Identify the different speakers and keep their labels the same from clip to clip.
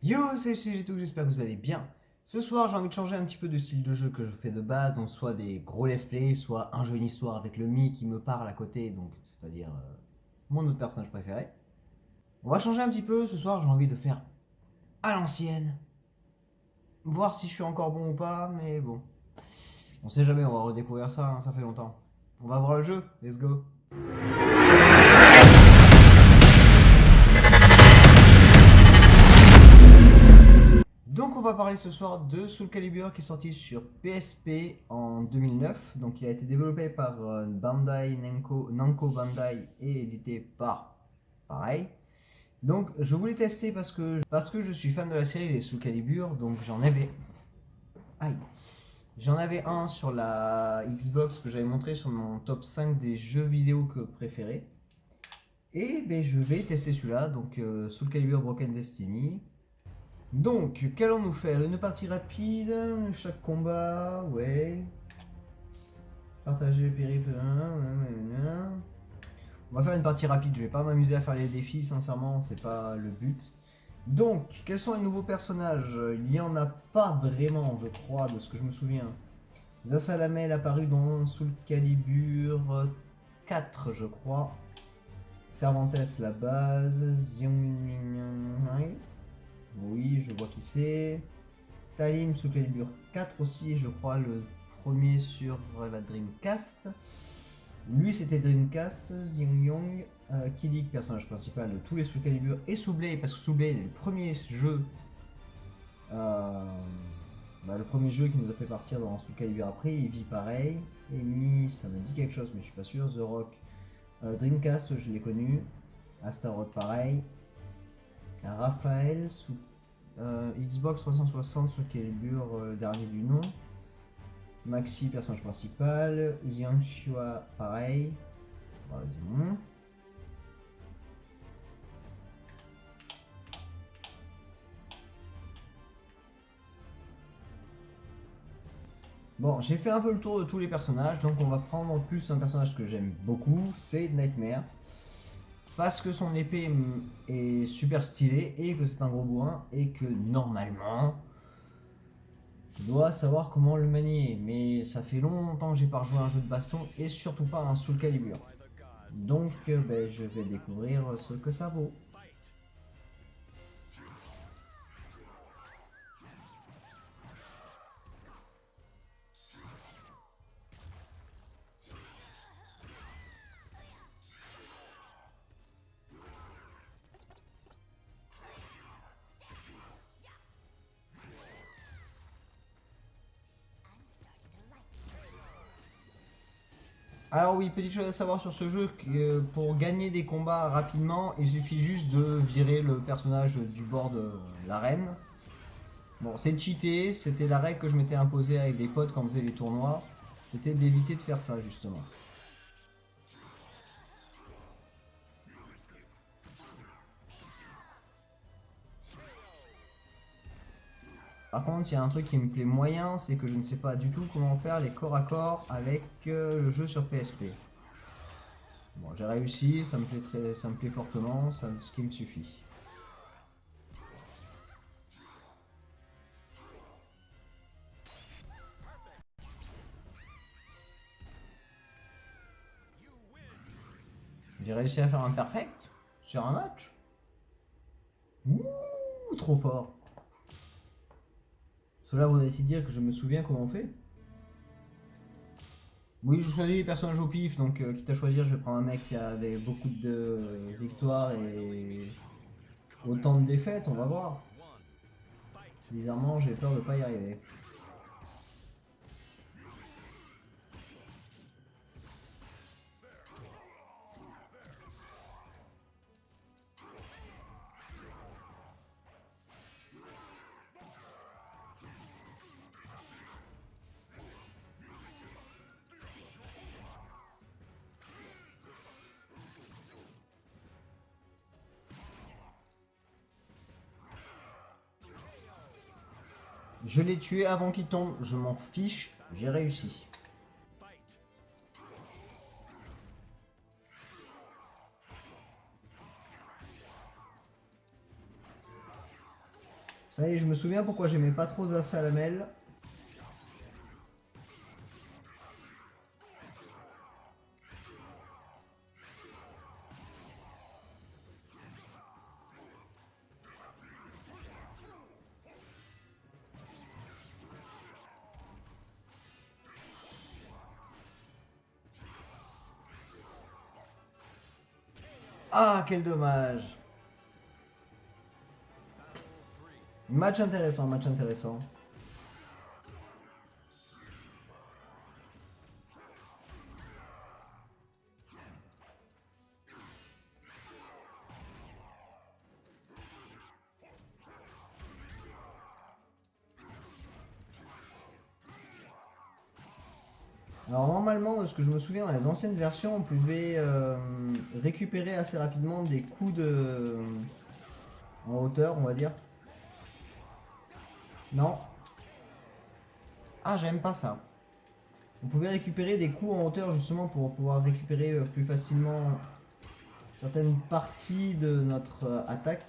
Speaker 1: Yo, c'est tout, j'espère que vous allez bien. Ce soir, j'ai envie de changer un petit peu de style de jeu que je fais de base, donc soit des gros let's play, soit un jeu une histoire avec le Mi qui me parle à côté, donc c'est-à-dire mon autre personnage préféré. On va changer un petit peu, ce soir j'ai envie de faire à l'ancienne, voir si je suis encore bon ou pas, mais bon, on sait jamais, on va redécouvrir ça, hein, ça fait longtemps. On va voir le jeu, let's go. Donc on va parler ce soir de Soul Calibur qui est sorti sur PSP en 2009. Donc il a été développé par Bandai Namco Bandai et édité par pareil. Donc je voulais tester parce que je suis fan de la série des Soul Calibur, donc aïe, j'en avais un sur la Xbox que j'avais montré sur mon top 5 des jeux vidéo que préférés. Et ben, je vais tester celui-là, donc Soul Calibur Broken Destiny. Donc, qu'allons-nous faire? Une partie rapide, chaque combat, ouais. Partager le périple. On va faire une partie rapide, je vais pas m'amuser à faire les défis, sincèrement, c'est pas le but. Donc, quels sont les nouveaux personnages? Il y en a pas vraiment, je crois, de ce que je me souviens. Zasalamel apparu dans Soul Calibur 4, je crois. Cervantes, la base. Oui, je vois qui c'est. Talim Soul Calibur 4 aussi, je crois, le premier sur la Dreamcast. Lui, c'était Dreamcast, Yin Young, Kiddick, personnage principal de tous les Soul Calibur, et Soublade, parce que Soublade est le premier jeu. euh, le premier jeu qui nous a fait partir dans Soul Calibur après, il vit pareil. Amy, ça me dit quelque chose, mais je suis pas sûr. The Rock, Dreamcast, je l'ai connu. Astaroth, pareil. Raphaël, Xbox 360 Soul Calibur, dernier du nom. Maxi, personnage principal. Yang Shua, pareil. Vas-y, bon. Bon, j'ai fait un peu le tour de tous les personnages, donc on va prendre en plus un personnage que j'aime beaucoup, c'est Nightmare. Parce que son épée est super stylée et que c'est un gros bourrin et que normalement, je dois savoir comment le manier. Mais ça fait longtemps que j'ai pas rejoué à un jeu de baston et surtout pas un Soul Calibur. Donc ben, je vais découvrir ce que ça vaut. Alors oui, petite chose à savoir sur ce jeu, pour gagner des combats rapidement, il suffit juste de virer le personnage du bord de l'arène. Bon, c'est cheaté, c'était la règle que je m'étais imposée avec des potes quand on faisait les tournois. C'était d'éviter de faire ça justement. Par contre, il y a un truc qui me plaît moyen, c'est que je ne sais pas du tout comment faire les corps à corps avec le jeu sur PSP. Bon, j'ai réussi, ça me plaît fortement, ce qui me suffit. J'ai réussi à faire un perfect sur un match. Ouh, trop fort. Cela voudrait-il dire que je me souviens comment on fait? Oui, je choisis les personnages au pif, donc quitte à choisir, je vais prendre un mec qui a beaucoup de victoires et autant de défaites, on va voir. Bizarrement, j'ai peur de pas y arriver. Je l'ai tué avant qu'il tombe, je m'en fiche, j'ai réussi. Ça y est, je me souviens pourquoi j'aimais pas trop Salamel. Ah, quel dommage. Match intéressant, match intéressant. Alors normalement, de ce que je me souviens, dans les anciennes versions, on pouvait récupérer assez rapidement des coups en hauteur, on va dire. Non. Ah, j'aime pas ça. On pouvait récupérer des coups en hauteur justement pour pouvoir récupérer plus facilement certaines parties de notre attaque.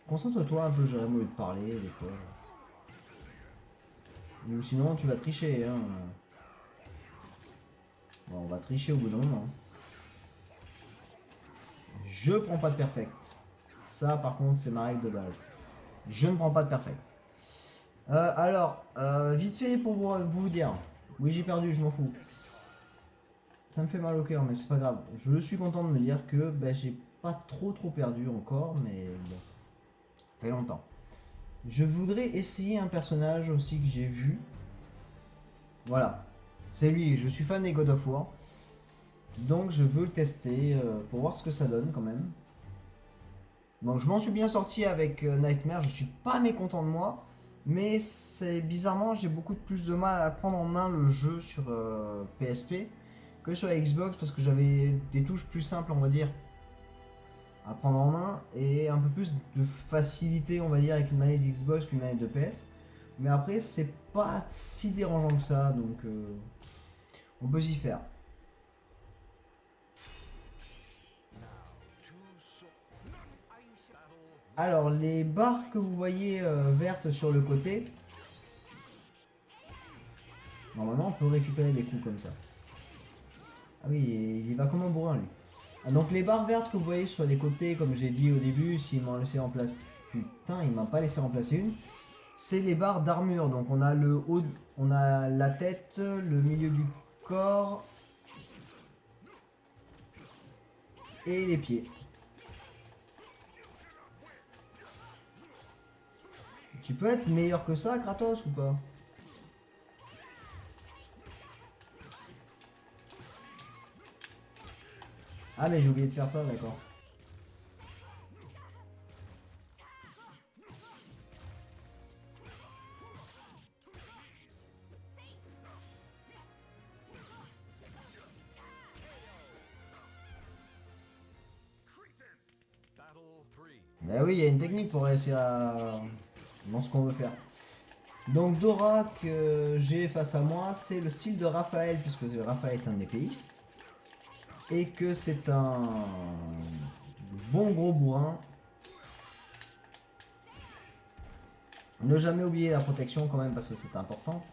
Speaker 1: Concentre-toi un peu, j'aurais voulu te parler des fois. Ou sinon tu vas tricher. Hein. Bon, on va tricher au bout d'un moment. Je prends pas de perfect. Ça par contre c'est ma règle de base. Je ne prends pas de perfect. Vite fait pour vous dire. Oui j'ai perdu, je m'en fous. Ça me fait mal au cœur mais c'est pas grave. Je suis content de me dire que j'ai pas trop perdu encore mais bon. Ça fait longtemps. Je voudrais essayer un personnage aussi que j'ai vu. Voilà. C'est lui, je suis fan des God of War. Donc je veux le tester pour voir ce que ça donne quand même. Donc je m'en suis bien sorti avec Nightmare, je suis pas mécontent de moi. Mais c'est bizarrement, j'ai beaucoup plus de mal à prendre en main le jeu sur PSP que sur la Xbox parce que j'avais des touches plus simples, on va dire, à prendre en main et un peu plus de facilité, on va dire, avec une manette Xbox qu'une manette de PS. Mais après, c'est pas si dérangeant que ça, donc on peut s'y faire. Alors, les barres que vous voyez vertes sur le côté, normalement, on peut récupérer des coups comme ça. Ah oui, il y va comme un bourrin, lui. Ah, donc, les barres vertes que vous voyez sur les côtés, comme j'ai dit au début, s'il m'en laissé en place... Putain, il m'a pas laissé remplacer une. C'est les barres d'armure. Donc, on a le haut, on a la tête, le milieu du corps et les pieds. Tu peux être meilleur que ça, Kratos, ou pas? Ah, mais j'ai oublié de faire ça, d'accord. Bah oui, il y a une technique pour réussir à... dans ce qu'on veut faire. Donc Dora que j'ai face à moi, c'est le style de Raphaël, puisque Raphaël est un épéiste. Et que c'est un bon gros bourrin. Ne jamais oublier la protection quand même, parce que c'est important.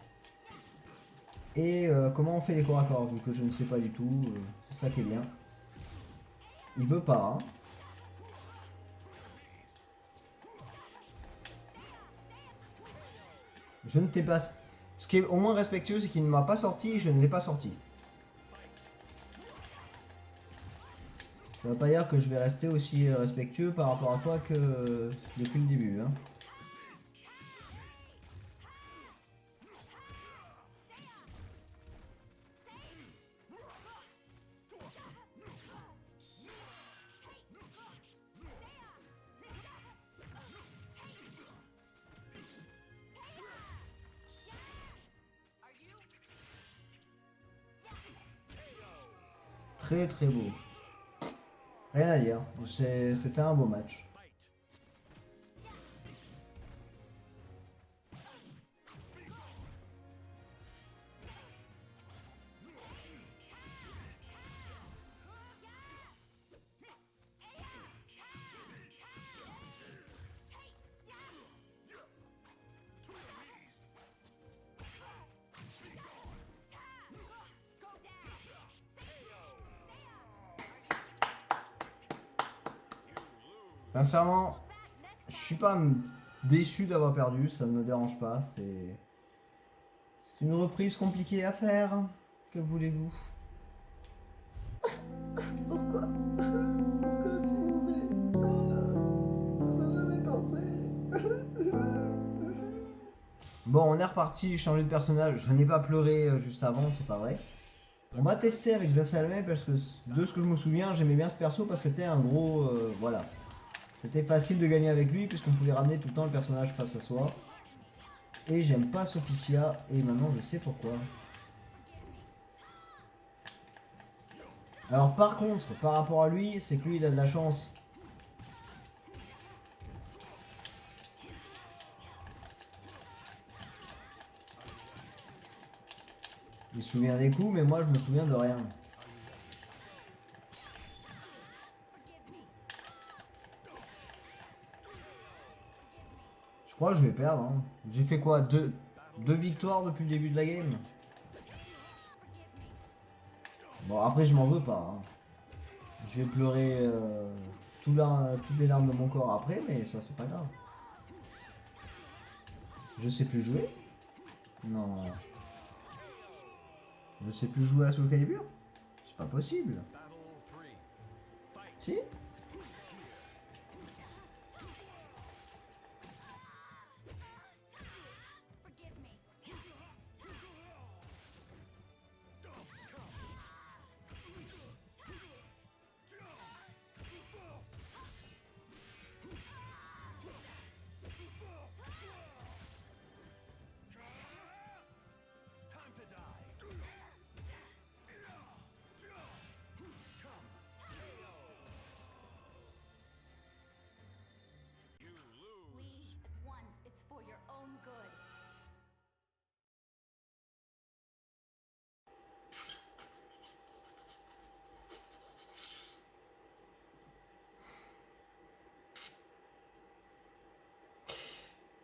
Speaker 1: Et comment on fait les corps à corps, vu que je ne sais pas du tout, c'est ça qui est bien. Il veut pas, hein. Je ne t'ai pas... Ce qui est au moins respectueux, c'est qu'il ne m'a pas sorti, je ne l'ai pas sorti. Ça veut pas dire que je vais rester aussi respectueux par rapport à toi que depuis le début. Hein. Très très beau. Rien à dire, c'était un beau match. Sincèrement, je suis pas déçu d'avoir perdu, ça ne me dérange pas. C'est une reprise compliquée à faire. Que voulez-vous? Pourquoi? Pourquoi s'il vous plaît? On n'a jamais pensé. Bon, on est reparti, changer de personnage. Je n'ai pas pleuré juste avant, c'est pas vrai. On va tester avec Zassalmé parce que de ce que je me souviens, j'aimais bien ce perso parce que c'était un gros... voilà. C'était facile de gagner avec lui puisqu'on pouvait ramener tout le temps le personnage face à soi. Et j'aime pas Sophia et maintenant je sais pourquoi. Alors par contre, par rapport à lui, c'est que lui il a de la chance. Il se souvient des coups, mais moi je me souviens de rien. Je crois que je vais perdre. Hein. J'ai fait quoi, deux victoires depuis le début de la game. Bon après je m'en veux pas. Hein. Je vais pleurer toutes les larmes de mon corps après, mais ça c'est pas grave. Je sais plus jouer. Non. Je sais plus jouer à Soul Calibur. C'est pas possible. Si.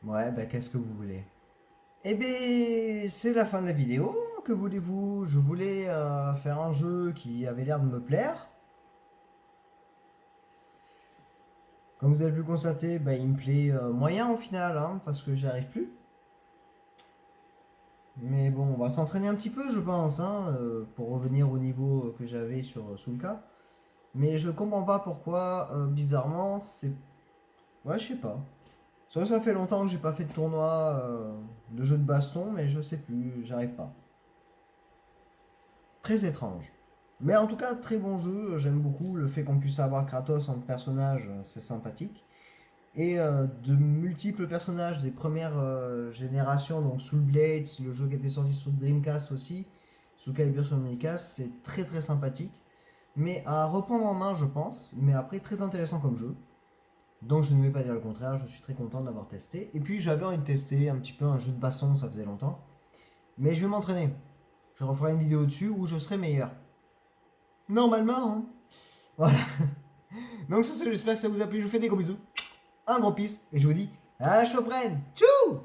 Speaker 1: Ouais, bah qu'est-ce que vous voulez? Eh bien, c'est la fin de la vidéo. Que voulez-vous? Je voulais faire un jeu qui avait l'air de me plaire. Comme vous avez pu constater, bah, il me plaît moyen au final, hein, parce que j'y arrive plus. Mais bon, on va s'entraîner un petit peu, je pense, hein, pour revenir au niveau que j'avais sur Soulka. Mais je comprends pas pourquoi, bizarrement, c'est... Ouais, je sais pas. Ça fait longtemps que j'ai pas fait de tournoi de jeu de baston, mais je sais plus, j'arrive pas. Très étrange. Mais en tout cas, très bon jeu, j'aime beaucoup le fait qu'on puisse avoir Kratos en personnage, c'est sympathique. Et de multiples personnages des premières générations, donc Soul Blades, le jeu qui était sorti sur Dreamcast aussi, Soul Calibur sur Dreamcast, c'est très très sympathique. Mais à reprendre en main, je pense, mais après très intéressant comme jeu. Donc je ne vais pas dire le contraire, je suis très content d'avoir testé. Et puis j'avais envie de tester un petit peu un jeu de baston, ça faisait longtemps. Mais je vais m'entraîner. Je referai une vidéo dessus où je serai meilleur. Normalement, hein. Voilà. Donc sur ce, j'espère que ça vous a plu. Je vous fais des gros bisous. Un gros peace. Et je vous dis à la prochaine. Tchou!